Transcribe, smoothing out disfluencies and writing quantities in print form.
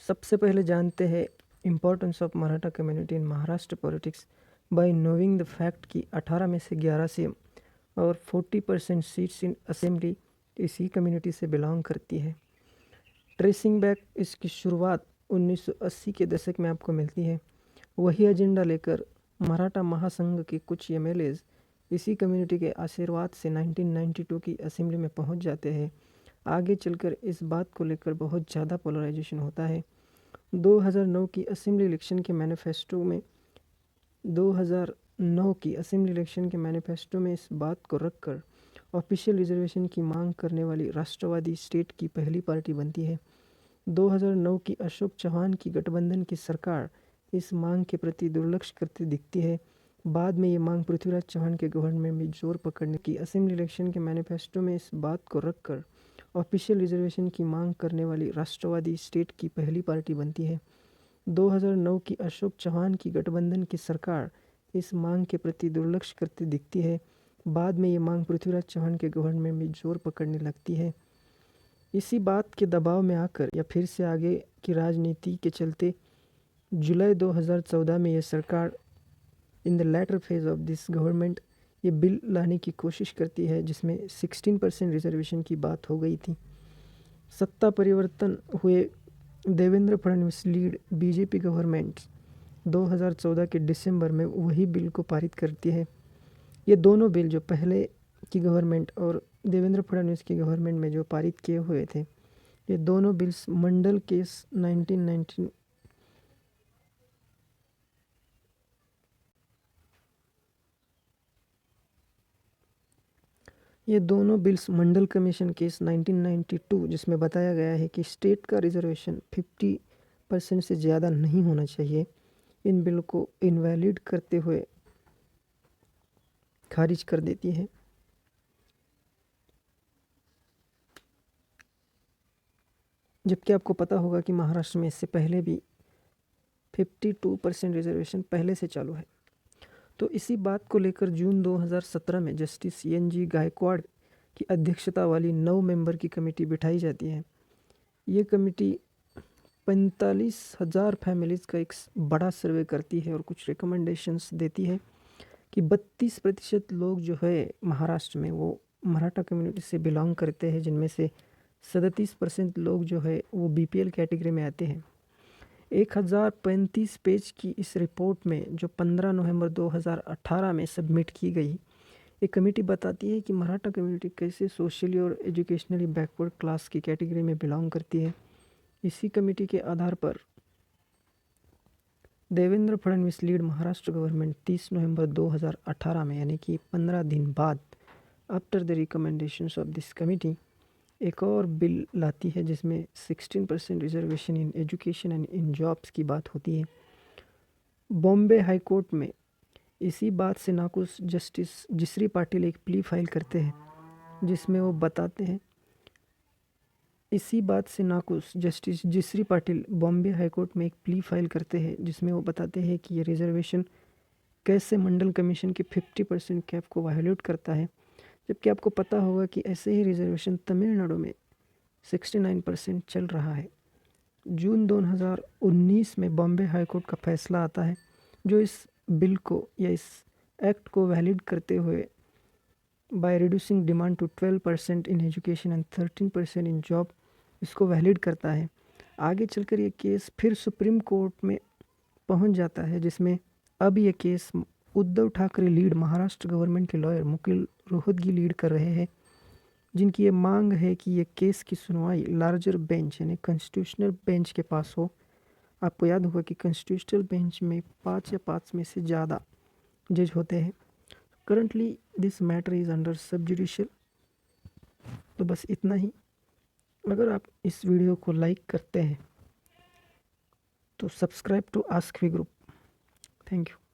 सबसे पहले जानते हैं importance of Maratha community in Maharashtra politics bye knowing the fact कि 18 में से 11 सीएम और 40% सीट्स इन असेंबली इसी कम्युनिटी से बिलोंग करती है। ट्रेसिंग बैक इसकी शुरुआत 1980 के दशक में आपको मिलती है। वही एजेंडा लेकर मराठा महासंघ के कुछ एमएलएज इसी कम्युनिटी के आशीर्वाद से 1992 की असेंबली में पहुंच जाते हैं। आगे चलकर इस बात को लेकर बहुत ज़्यादा पोलराइजेशन होता है। 2009 की असेंबली इलेक्शन के मैनिफेस्टो में इस बात को रखकर ऑफिशियल रिजर्वेशन की मांग करने वाली राष्ट्रवादी स्टेट की पहली पार्टी बनती है। 2009 की अशोक चौहान की गठबंधन की सरकार इस मांग के प्रति दुर्लक्ष करती दिखती है। बाद में ये मांग पृथ्वीराज चौहान के गवर्नमेंट में जोर पकड़ने की असेंबली इलेक्शन के मैनिफेस्टो में इस बात को रखकर ऑफिशियल रिजर्वेशन की मांग करने वाली राष्ट्रवादी स्टेट की पहली पार्टी बनती है। 2009 की अशोक चौहान की गठबंधन की सरकार इस मांग के प्रति दुर्लक्ष करती दिखती है। बाद में ये मांग पृथ्वीराज चौहान के गवर्नमेंट में जोर पकड़ने लगती है। इसी बात के दबाव में आकर या फिर से आगे की राजनीति के चलते जुलाई 2014 में यह सरकार in the later phase of this government ये बिल लाने की कोशिश करती है जिसमें 16% रिजर्वेशन की बात हो गई थी। सत्ता परिवर्तन हुए Devendra Fadnavis lead BJP government 2014 के दिसंबर में वही बिल को पारित करती है। ये दोनों बिल जो पहले की गवर्नमेंट और देवेंद्र फडणवीस की गवर्नमेंट में जो पारित किए हुए थे, ये दोनों बिल्स मंडल केस 1919 ये दोनों बिल्स मंडल कमीशन केस 1992 जिसमें बताया गया है कि स्टेट का रिजर्वेशन 50% से ज़्यादा नहीं होना चाहिए, इन बिल को इनवैलिड करते हुए खारिज कर देती है। जबकि आपको पता होगा कि महाराष्ट्र में इससे पहले भी 52% रिजर्वेशन पहले से चालू है। तो इसी बात को लेकर जून 2017 में जस्टिस एन.जी. गायकवाड़ की अध्यक्षता वाली 9 मेंबर की कमेटी बिठाई जाती है। ये कमेटी 45,000 फैमिलीज़ का एक बड़ा सर्वे करती है और कुछ रिकमेंडेशंस देती है कि 32% लोग जो है महाराष्ट्र में वो मराठा कम्युनिटी से बिलोंग करते हैं, जिनमें से 37% लोग जो है वो बीपीएल कैटेगरी में आते हैं। 1035 पेज की इस रिपोर्ट में जो 15 नवंबर 2018 में सबमिट की गई, एक कमेटी बताती है कि मराठा कम्युनिटी कैसे सोशली और एजुकेशनली बैकवर्ड क्लास की कैटेगरी में बिलोंग करती है। इसी कमेटी के आधार पर देवेंद्र फडणवीस लीड महाराष्ट्र गवर्नमेंट 30 नवंबर 2018 में यानी कि 15 दिन बाद after the recommendations of this committee एक और बिल लाती है जिसमें 16% reservation in education and in jobs की बात होती है। बॉम्बे हाई कोर्ट में इसी बात से नाखुश जस्टिस जिसरी पाटिल एक प्ली फाइल करते हैं जिसमें वो बताते हैं इसी बात से नाखुश जस्टिस जिसरी पाटिल बॉम्बे हाई कोर्ट में एक प्ली फाइल करते हैं जिसमें वो बताते हैं कि ये रिजर्वेशन कैसे मंडल कमीशन के 50% कैप को वायलेट करता है। जबकि आपको पता होगा कि ऐसे ही रिजर्वेशन तमिलनाडु में 69% चल रहा है। जून 2019 में बॉम्बे हाई कोर्ट का फैसला आता है जो इस बिल को या इस एक्ट को वैलिड करते हुए by reducing demand to 12% in education and 13% in job इसको वैलिड करता है। आगे चलकर ये केस फिर सुप्रीम कोर्ट में पहुंच जाता है जिसमें अब ये case Uddhav Thackeray lead Maharashtra government के लॉयर मुकुल रोहतगी लीड कर रहे हैं, जिनकी ये मांग है कि ये केस की सुनवाई लार्जर बेंच यानी कॉन्स्टिट्यूशनल बेंच के पास हो। आपको याद होगा कि कॉन्स्टिट्यूशनल बेंच में 5 या 5 में से ज़्यादा जज होते हैं। Currently this matter is under sub judicial. तो बस इतना ही। अगर आप इस वीडियो को लाइक करते हैं तो subscribe to ask we group. Thank you.